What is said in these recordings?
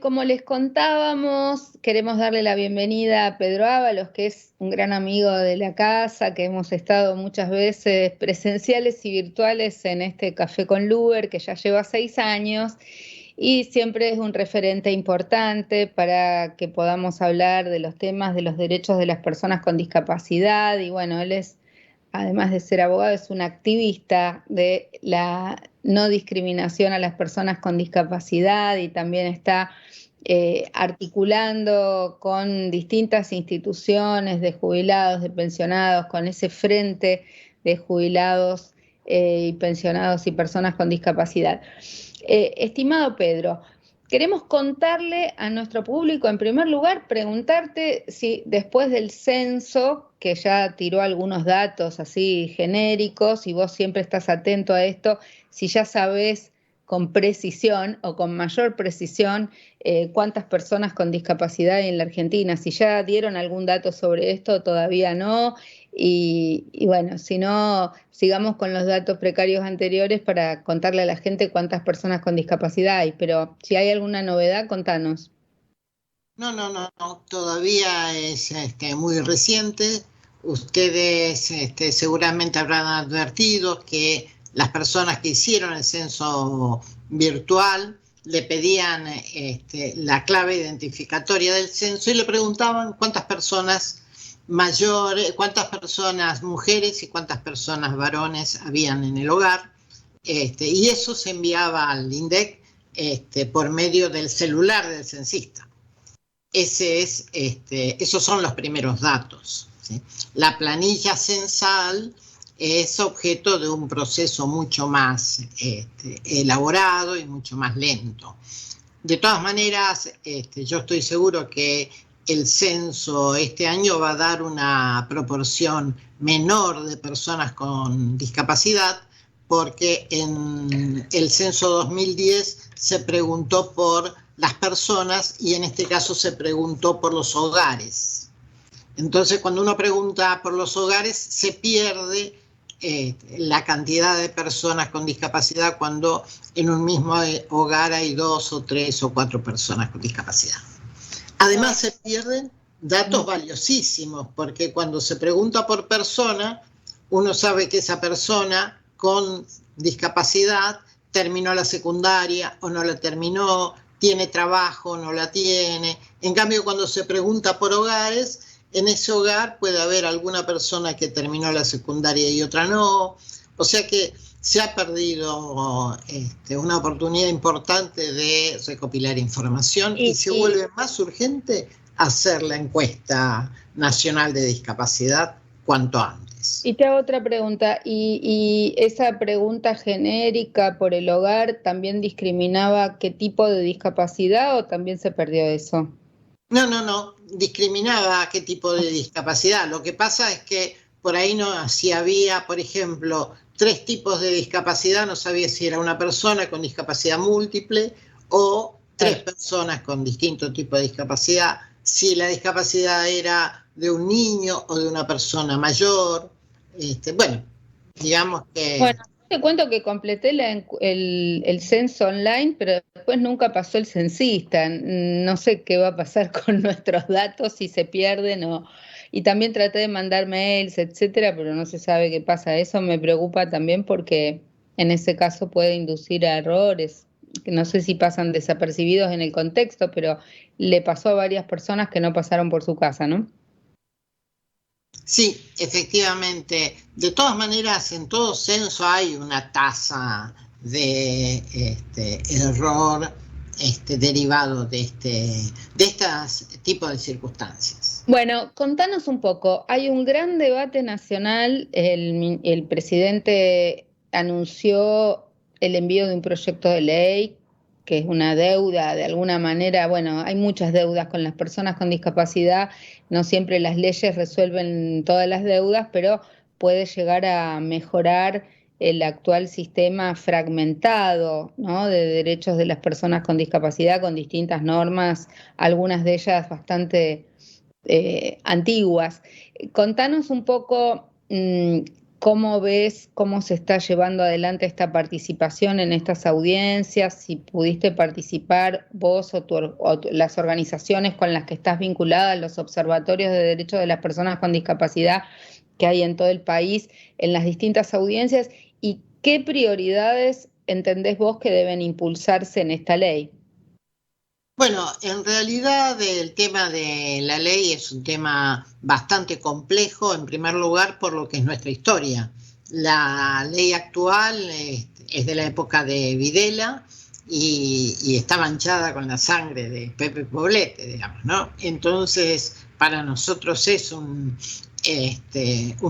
Como les contábamos, queremos darle la bienvenida a Pedro Ábalos, que es un gran amigo de la casa, que hemos estado muchas veces presenciales y virtuales en este Café con Luber, que ya lleva 6 años, y siempre es un referente importante para que podamos hablar de los temas de los derechos de las personas con discapacidad. Y bueno, él es, además de ser abogado, es un activista de la no discriminación a las personas con discapacidad y también está articulando con distintas instituciones de jubilados, de pensionados, con ese frente de jubilados y pensionados y personas con discapacidad. Estimado Pedro, queremos contarle a nuestro público, en primer lugar, preguntarte si después del censo, que ya tiró algunos datos así genéricos, y vos siempre estás atento a esto, si ya sabés con precisión o con mayor precisión cuántas personas con discapacidad hay en la Argentina, si ya dieron algún dato sobre esto, todavía no. Y bueno, si no, sigamos con los datos precarios anteriores para contarle a la gente cuántas personas con discapacidad hay, pero si hay alguna novedad, contanos. No, todavía es muy reciente. Ustedes seguramente habrán advertido que las personas que hicieron el censo virtual le pedían la clave identificatoria del censo y le preguntaban cuántas personas mayores, cuántas personas mujeres y cuántas personas varones habían en el hogar. Y eso se enviaba al INDEC por medio del celular del censista. Esos son los primeros datos, ¿sí? La planilla censal es objeto de un proceso mucho más elaborado y mucho más lento. De todas maneras, yo estoy seguro que el censo este año va a dar una proporción menor de personas con discapacidad, porque en el censo 2010 se preguntó por las personas y en este caso se preguntó por los hogares. Entonces, cuando uno pregunta por los hogares, se pierde la cantidad de personas con discapacidad cuando en un mismo hogar hay 2 o 3 o 4 personas con discapacidad. Además, se pierden datos valiosísimos, porque cuando se pregunta por persona, uno sabe que esa persona con discapacidad terminó la secundaria o no la terminó, tiene trabajo o no la tiene. En cambio, cuando se pregunta por hogares, en ese hogar puede haber alguna persona que terminó la secundaria y otra no. O sea que se ha perdido una oportunidad importante de recopilar información y se vuelve más urgente hacer la encuesta nacional de discapacidad cuanto antes. Y te hago otra pregunta, ¿y esa pregunta genérica por el hogar también discriminaba qué tipo de discapacidad o también se perdió eso? No, discriminaba qué tipo de discapacidad. Lo que pasa es que por ahí no, si había, por ejemplo, 3 tipos de discapacidad, no sabía si era una persona con discapacidad múltiple o 3 personas con distinto tipo de discapacidad, si la discapacidad era de un niño o de una persona mayor. Bueno, digamos que... Bueno, te cuento que completé el censo online, pero después nunca pasó el censista. No sé qué va a pasar con nuestros datos, si se pierden o... Y también traté de mandar mails, etcétera, pero no se sabe qué pasa. Eso me preocupa también porque en ese caso puede inducir a errores, que no sé si pasan desapercibidos en el contexto, pero le pasó a varias personas que no pasaron por su casa, ¿no? Sí, efectivamente. De todas maneras, en todo censo hay una tasa de error derivado de estos tipos de circunstancias. Bueno, contanos un poco. Hay un gran debate nacional. El presidente anunció el envío de un proyecto de ley, que es una deuda, de alguna manera. Bueno, hay muchas deudas con las personas con discapacidad. No siempre las leyes resuelven todas las deudas, pero puede llegar a mejorar el actual sistema fragmentado, ¿no?, de derechos de las personas con discapacidad, con distintas normas, algunas de ellas bastante antiguas. Contanos un poco ¿Cómo ves cómo se está llevando adelante esta participación en estas audiencias? Si pudiste participar vos las organizaciones con las que estás vinculada, los observatorios de derechos de las personas con discapacidad que hay en todo el país, en las distintas audiencias, y qué prioridades entendés vos que deben impulsarse en esta ley. Bueno, en realidad el tema de la ley es un tema bastante complejo, en primer lugar por lo que es nuestra historia. La ley actual es de la época de Videla y está manchada con la sangre de Pepe Poblete, digamos, ¿no? Entonces, para nosotros es un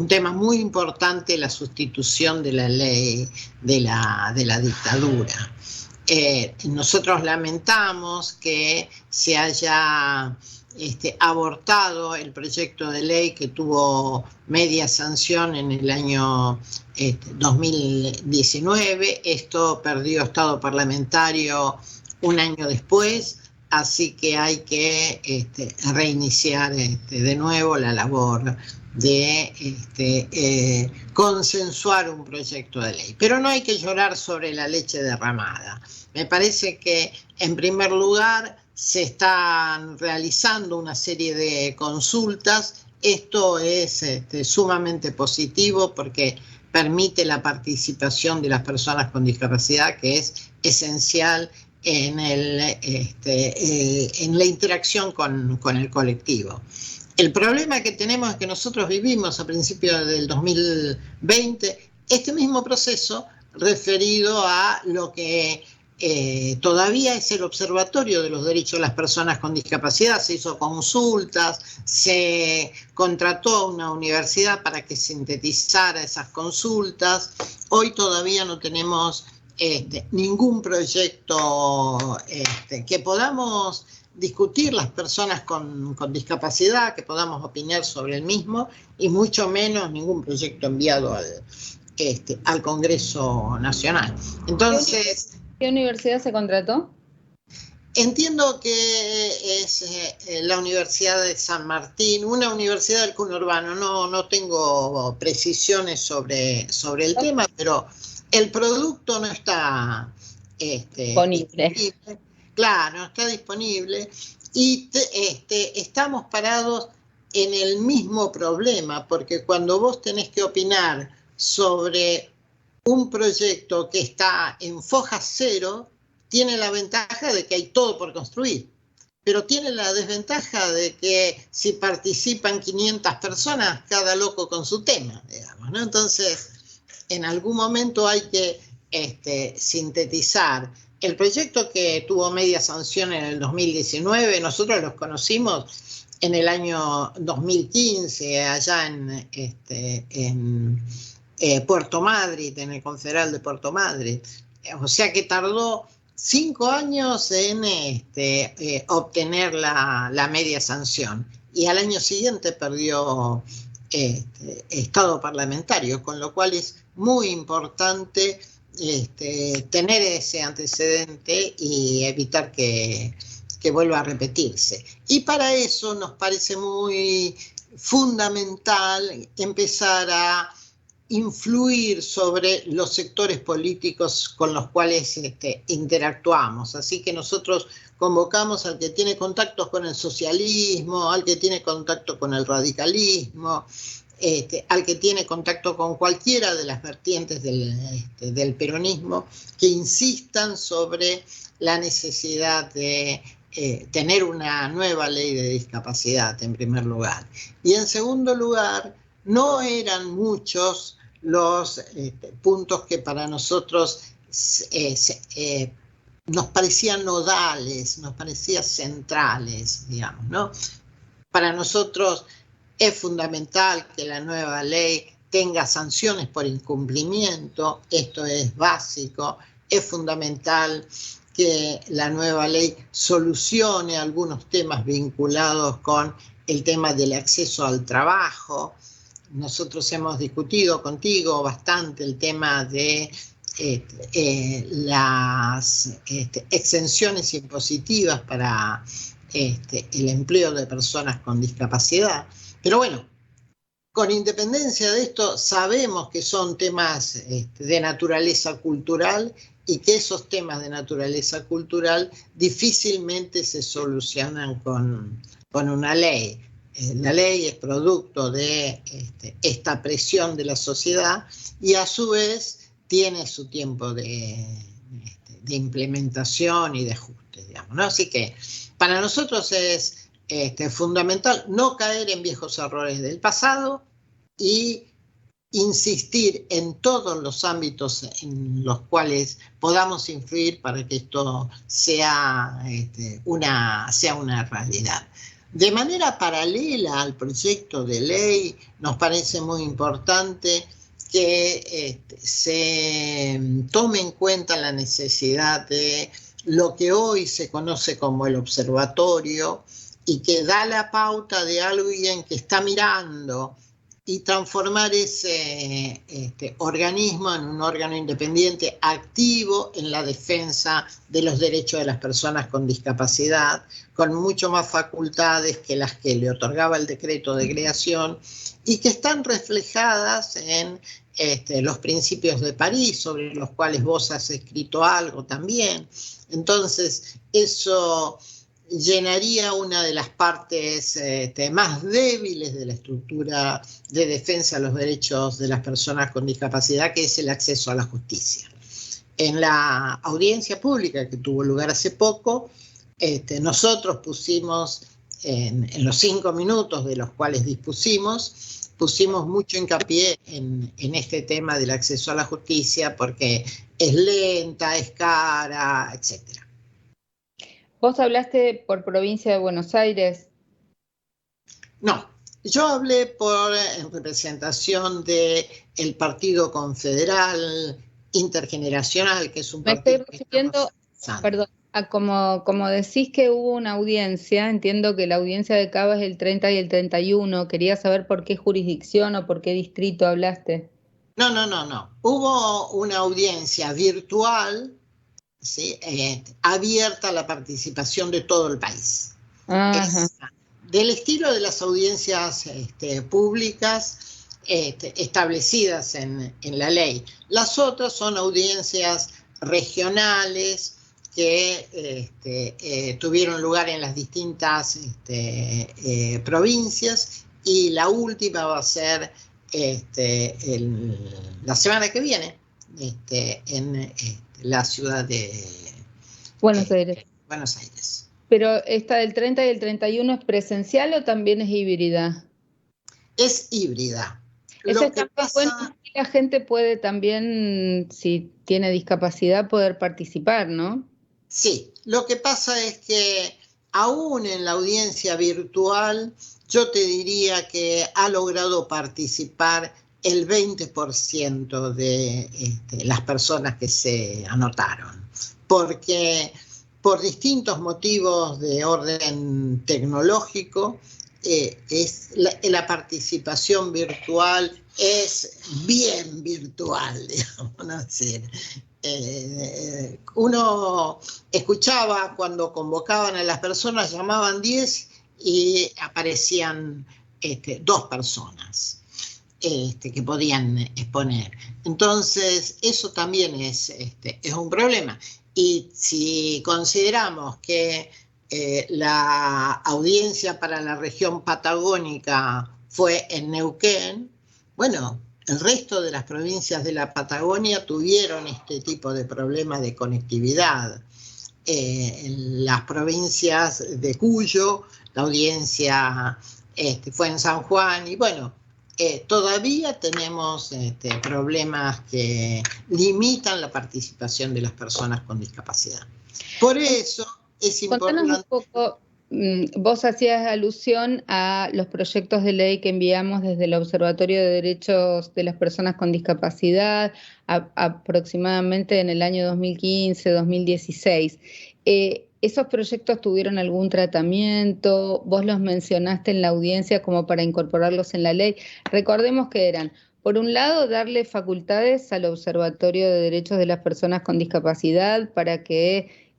tema muy importante la sustitución de la ley de la dictadura. Nosotros lamentamos que se haya abortado el proyecto de ley que tuvo media sanción en el año 2019. Esto perdió estado parlamentario un año después, así que hay que reiniciar de nuevo la labor de consensuar un proyecto de ley. Pero no hay que llorar sobre la leche derramada. Me parece que, en primer lugar, se están realizando una serie de consultas. Esto es sumamente positivo porque permite la participación de las personas con discapacidad, que es esencial en la interacción con el colectivo. El problema que tenemos es que nosotros vivimos a principios del 2020 este mismo proceso referido a lo que todavía es el Observatorio de los Derechos de las Personas con Discapacidad. Se hizo consultas, se contrató a una universidad para que sintetizara esas consultas. Hoy todavía no tenemos ningún proyecto que podamos discutir las personas con discapacidad, que podamos opinar sobre el mismo, y mucho menos ningún proyecto enviado al Congreso Nacional. Entonces, ¿qué universidad se contrató? Entiendo que es la Universidad de San Martín, una universidad del conurbano. No tengo precisiones sobre el tema, pero el producto no está disponible. Claro, no está disponible y estamos parados en el mismo problema, porque cuando vos tenés que opinar sobre un proyecto que está en foja cero, tiene la ventaja de que hay todo por construir, pero tiene la desventaja de que si participan 500 personas, cada loco con su tema, digamos, ¿no? Entonces, en algún momento hay que sintetizar. El proyecto que tuvo media sanción en el 2019, nosotros los conocimos en el año 2015, allá en Puerto Madryn, en el Confederal de Puerto Madryn. O sea que tardó 5 años en obtener la media sanción, y al año siguiente perdió estado parlamentario, con lo cual es muy importante tener ese antecedente y evitar que vuelva a repetirse. Y para eso nos parece muy fundamental empezar a influir sobre los sectores políticos con los cuales interactuamos. Así que nosotros convocamos al que tiene contactos con el socialismo, al que tiene contacto con el radicalismo, al que tiene contacto con cualquiera de las vertientes del peronismo, que insistan sobre la necesidad de tener una nueva ley de discapacidad, en primer lugar. Y en segundo lugar, no eran muchos los puntos que para nosotros nos parecían nodales, nos parecían centrales, digamos, ¿no? Para nosotros es fundamental que la nueva ley tenga sanciones por incumplimiento, esto es básico. Es fundamental que la nueva ley solucione algunos temas vinculados con el tema del acceso al trabajo. Nosotros hemos discutido contigo bastante el tema de las exenciones impositivas para el empleo de personas con discapacidad. Pero bueno, con independencia de esto, sabemos que son temas de naturaleza cultural y que esos temas de naturaleza cultural difícilmente se solucionan con una ley. La ley es producto de esta presión de la sociedad y a su vez tiene su tiempo de implementación y de ajuste, digamos, ¿no? Así que para nosotros es fundamental no caer en viejos errores del pasado y insistir en todos los ámbitos en los cuales podamos influir para que esto sea, una realidad. De manera paralela al proyecto de ley, nos parece muy importante que se tome en cuenta la necesidad de lo que hoy se conoce como el observatorio y que da la pauta de alguien que está mirando y transformar ese organismo en un órgano independiente activo en la defensa de los derechos de las personas con discapacidad, con mucho más facultades que las que le otorgaba el decreto de creación y que están reflejadas en los principios de París, sobre los cuales vos has escrito algo también. Entonces, eso llenaría una de las partes más débiles de la estructura de defensa de los derechos de las personas con discapacidad, que es el acceso a la justicia. En la audiencia pública que tuvo lugar hace poco, nosotros pusimos, en los 5 minutos de los cuales dispusimos, pusimos mucho hincapié en este tema del acceso a la justicia porque es lenta, es cara, etcétera. ¿Vos hablaste por provincia de Buenos Aires? No, yo hablé en representación del Partido Confederal Intergeneracional, que es un partido que estamos pensando. Perdón, como decís que hubo una audiencia, entiendo que la audiencia de Cava es el 30 y el 31, quería saber por qué jurisdicción o por qué distrito hablaste. No. Hubo una audiencia virtual, ¿sí? Abierta a la participación de todo el país. Ajá. Del estilo de las audiencias públicas establecidas en la ley. Las otras son audiencias regionales que tuvieron lugar en las distintas provincias y la última va a ser la semana que viene en la ciudad de Buenos Aires. Buenos Aires. Pero esta del 30 y el 31 ¿es presencial o también es híbrida? Es híbrida. Eso está muy bueno, y la gente puede también, si tiene discapacidad, poder participar, ¿no? Sí, lo que pasa es que aún en la audiencia virtual, yo te diría que ha logrado participar el 20% de las personas que se anotaron, porque por distintos motivos de orden tecnológico, la participación virtual es bien virtual, digamos, ¿no? Es decir, uno escuchaba cuando convocaban a las personas, llamaban 10 y aparecían 2 personas que podían exponer. Entonces, eso también es un problema. Y si consideramos que la audiencia para la región patagónica fue en Neuquén, bueno, el resto de las provincias de la Patagonia tuvieron este tipo de problemas de conectividad. En las provincias de Cuyo, la audiencia fue en San Juan y bueno, todavía tenemos problemas que limitan la participación de las personas con discapacidad. Por eso es importante. Contanos un poco, vos hacías alusión a los proyectos de ley que enviamos desde el Observatorio de Derechos de las Personas con Discapacidad, aproximadamente en el año 2015, 2016. ¿Esos proyectos tuvieron algún tratamiento? Vos los mencionaste en la audiencia como para incorporarlos en la ley. Recordemos que eran, por un lado, darle facultades al Observatorio de Derechos de las Personas con Discapacidad para que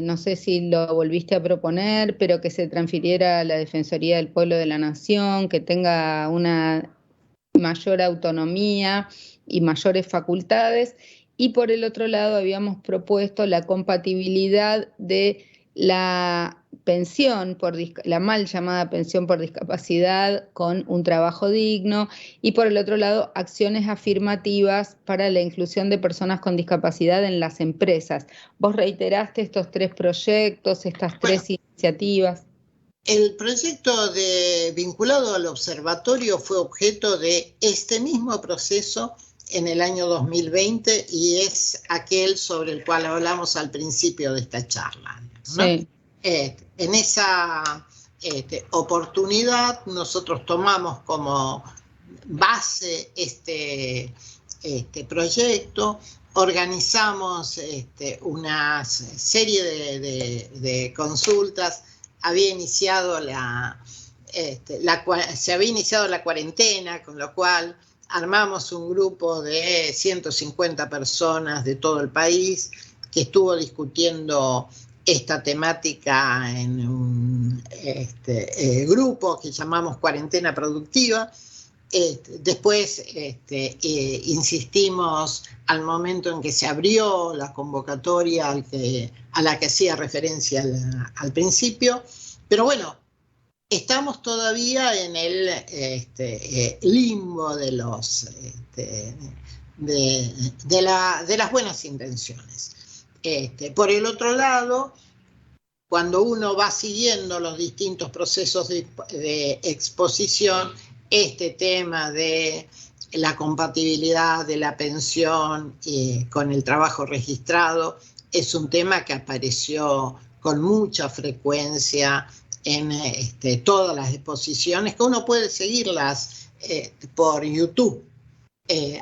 no sé si lo volviste a proponer, pero que se transfiriera a la Defensoría del Pueblo de la Nación, que tenga una mayor autonomía y mayores facultades, y por el otro lado habíamos propuesto la compatibilidad de la pensión la mal llamada pensión por discapacidad con un trabajo digno, y por el otro lado acciones afirmativas para la inclusión de personas con discapacidad en las empresas. Vos reiteraste estos 3 proyectos, estas 3 iniciativas. El proyecto vinculado al observatorio fue objeto de este mismo proceso en el año 2020 y es aquel sobre el cual hablamos al principio de esta charla, ¿no? Sí. En esa oportunidad nosotros tomamos como base este proyecto, organizamos una serie de consultas. Había iniciado se había iniciado la cuarentena, con lo cual armamos un grupo de 150 personas de todo el país que estuvo discutiendo esta temática en un grupo que llamamos Cuarentena Productiva. Después insistimos al momento en que se abrió la convocatoria a la que hacía referencia al principio, pero bueno, estamos todavía en el limbo de las buenas intenciones. Por el otro lado, cuando uno va siguiendo los distintos procesos de exposición, este tema de la compatibilidad de la pensión con el trabajo registrado es un tema que apareció con mucha frecuencia en todas las exposiciones, que uno puede seguirlas por YouTube.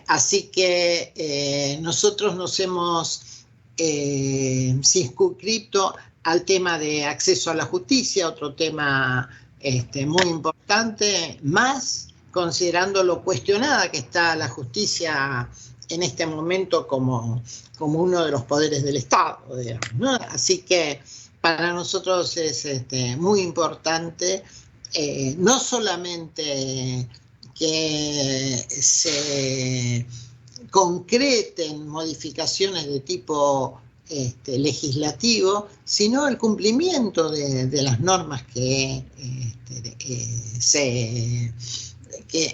Así que nosotros nos hemos circunscrito al tema de acceso a la justicia, otro tema muy importante, más considerando lo cuestionada que está la justicia en este momento como uno de los poderes del Estado, digamos, ¿no? Así que para nosotros es muy importante no solamente que se concreten modificaciones de tipo legislativo, sino el cumplimiento de las normas que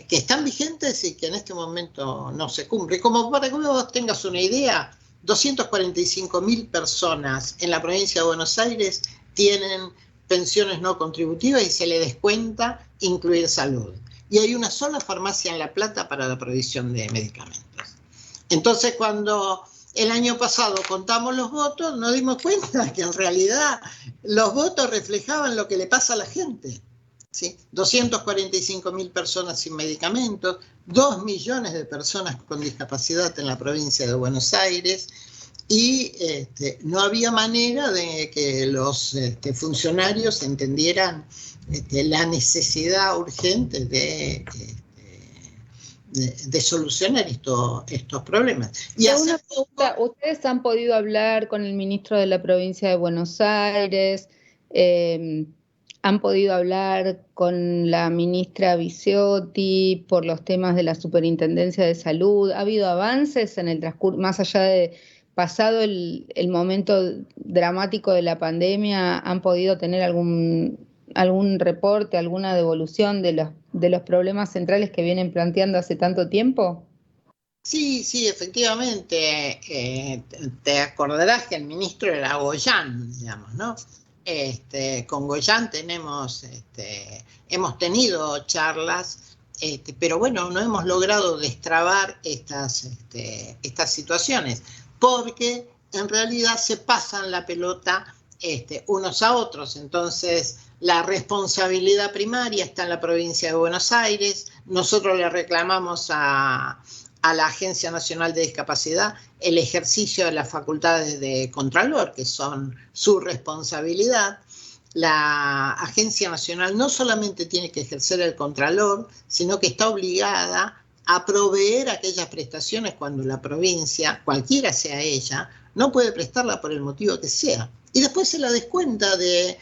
están vigentes y que en este momento no se cumplen. Como para que vos tengas una idea, 245.000 personas en la provincia de Buenos Aires tienen pensiones no contributivas y se le descuenta incluir salud. Y hay una sola farmacia en La Plata para la provisión de medicamentos. Entonces, cuando el año pasado contamos los votos, nos dimos cuenta que en realidad los votos reflejaban lo que le pasa a la gente, ¿sí? 245.000 personas sin medicamentos, 2 millones de personas con discapacidad en la provincia de Buenos Aires, y no había manera de que los funcionarios entendieran la necesidad urgente de solucionar estos problemas. Y una pregunta, ¿ustedes han podido hablar con el ministro de la provincia de Buenos Aires? ¿Han podido hablar con la ministra Bisiotti por los temas de la Superintendencia de Salud? ¿Ha habido avances en el transcurso, más allá de pasado el momento dramático de la pandemia? ¿Han podido tener algún reporte, alguna devolución de los problemas centrales que vienen planteando hace tanto tiempo? Sí, efectivamente. Te acordarás que el ministro era Goyán, digamos, ¿no? Con Goyán hemos tenido charlas, pero bueno, no hemos logrado destrabar estas situaciones, porque en realidad se pasan la pelota unos a otros. Entonces, la responsabilidad primaria está en la provincia de Buenos Aires. Nosotros le reclamamos a la Agencia Nacional de Discapacidad el ejercicio de las facultades de Contralor, que son su responsabilidad. La Agencia Nacional no solamente tiene que ejercer el Contralor, sino que está obligada a proveer aquellas prestaciones cuando la provincia, cualquiera sea ella, no puede prestarla por el motivo que sea. Y después se la descuenta de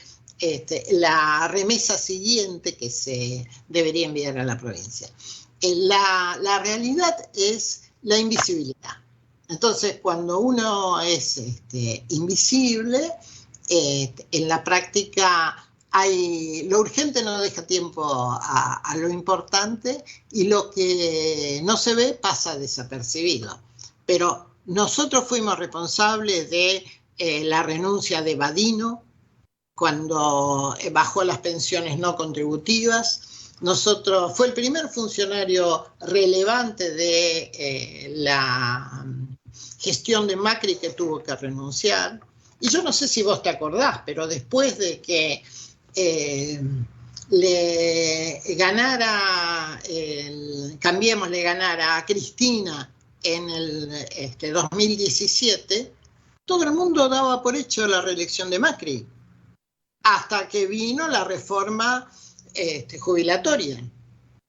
la remesa siguiente que se debería enviar a la provincia. la realidad es la invisibilidad. Entonces, cuando uno es invisible, en la práctica lo urgente no deja tiempo a lo importante, y lo que no se ve pasa desapercibido. Pero nosotros fuimos responsables de la renuncia de Badino cuando bajó las pensiones no contributivas. Fue el primer funcionario relevante de la gestión de Macri que tuvo que renunciar. Y yo no sé si vos te acordás, pero después de que Cambiemos le ganara a Cristina en el 2017, todo el mundo daba por hecho la reelección de Macri, hasta que vino la reforma jubilatoria.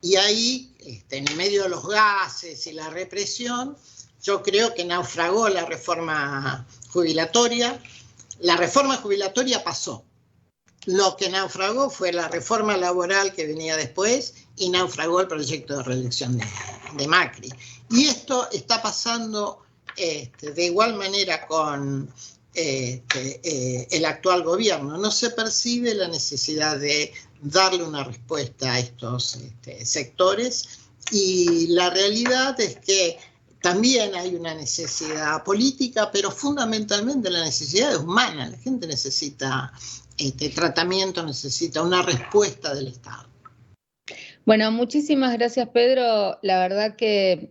Y ahí, en el medio de los gases y la represión, yo creo que naufragó la reforma jubilatoria. La reforma jubilatoria pasó. Lo que naufragó fue la reforma laboral que venía después, y naufragó el proyecto de reelección de Macri. Y esto está pasando de igual manera con el actual gobierno. No se percibe la necesidad de darle una respuesta a estos sectores, y la realidad es que también hay una necesidad política, pero fundamentalmente la necesidad es humana. La gente necesita tratamiento, necesita una respuesta del Estado. Bueno, muchísimas gracias, Pedro. La verdad que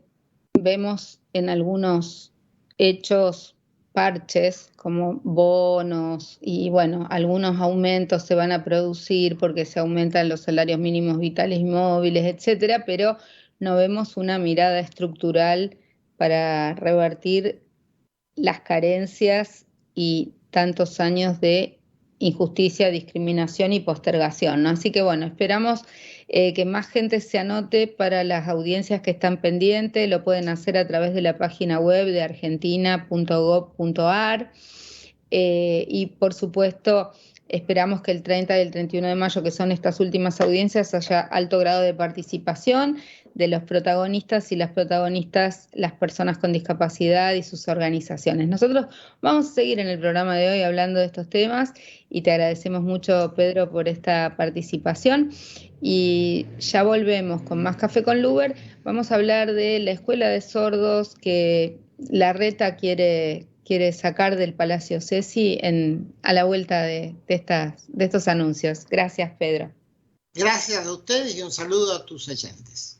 vemos en algunos hechos parches como bonos y bueno, algunos aumentos se van a producir porque se aumentan los salarios mínimos vitales y móviles, etcétera, pero no vemos una mirada estructural para revertir las carencias y tantos años de injusticia, discriminación y postergación, ¿no? Así que bueno, esperamos que más gente se anote para las audiencias que están pendientes. Lo pueden hacer a través de la página web de argentina.gov.ar, y por supuesto esperamos que el 30 y el 31 de mayo, que son estas últimas audiencias, haya alto grado de participación de los protagonistas y las protagonistas, las personas con discapacidad y sus organizaciones. Nosotros vamos a seguir en el programa de hoy hablando de estos temas, y te agradecemos mucho, Pedro, por esta participación. Y ya volvemos con más Café con Luber. Vamos a hablar de la Escuela de Sordos que Larreta quiere sacar del Palacio Ceci a la vuelta de estos anuncios. Gracias, Pedro. Gracias a ustedes y un saludo a tus oyentes.